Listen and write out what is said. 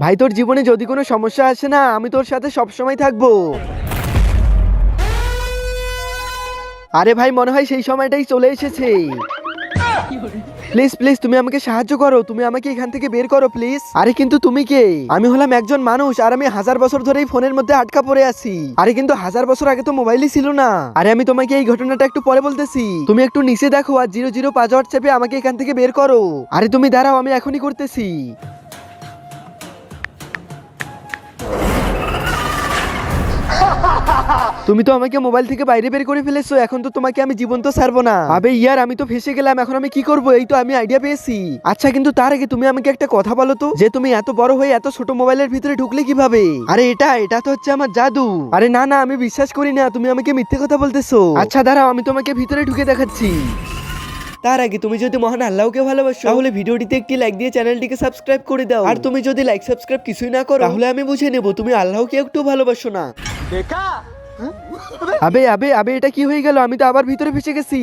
ভাই তোর জীবনে যদি কোনো সমস্যা আসে না, আমি তোর সাথে সবসময় থাকবো। আরে ভাই মনে হয় সেই সময়টাই চলে এসেছে। প্লিজ প্লিজ তুমি আমাকে সাহায্য করো, তুমি আমাকে এখান থেকে বের করো প্লিজ। আরে কিন্তু তুমি কে? আমি হলাম একজন মানুষ, আর আমি 1000 বছর ধরে এই ফোনের মধ্যে আটকা পড়ে আছি। আরে কিন্তু 1000 বছর আগে তো মোবাইলই ছিল না। আরে আমি তোমাকে এই ঘটনাটা একটু পরে বলতেছি, তুমি একটু নিচে দেখো আর 00 পাসওয়ার্ড চেপে আমাকে এখান থেকে বের করো। আরে তুমি দাঁড়াও, আমি এখনই করতেছি। তুমি তো আমাকে মোবাইল থেকে বাইরে বের করে ফেলেছো, এখন তো তোমাকে আমি জীবন্ত ছাড়বো না। আবে ইয়ার, আমি তো ফেসে গেলাম, এখন আমি কি করব? এই তো আমি আইডিয়া পেয়েছি। আচ্ছা কিন্তু তার আগে তুমি আমাকে একটা কথা বলো তো, যে তুমি এত বড় হয়ে এত ছোট মোবাইলের ভিতরে ঢুকলে কিভাবে? আরে এটা তো হচ্ছে আমার জাদু। আরে না না, আমি বিশ্বাস করি না, তুমি আমাকে মিথ্যে কথা বলতেছো। আচ্ছা দাঁড়াও, আমি তোমাকে ভিতরে ঢুকে দেখাচ্ছি। তার আগে তুমি যদি মহান আল্লাহকে ভালোবাসো, তাহলে ভিডিওটিতে একটি লাইক দিয়ে চ্যানেলটিকে সাবস্ক্রাইব করে দাও। আর তুমি যদি লাইক সাবস্ক্রাইব কিছুই না করো, তাহলে আমি বুঝে নেব তুমি আল্লাহকে একটু ভালোবাসো না। আবে আবে আবে, এটা কি হয়ে গেল? আমি তো আবার ভিতরে ফেসে গেছি।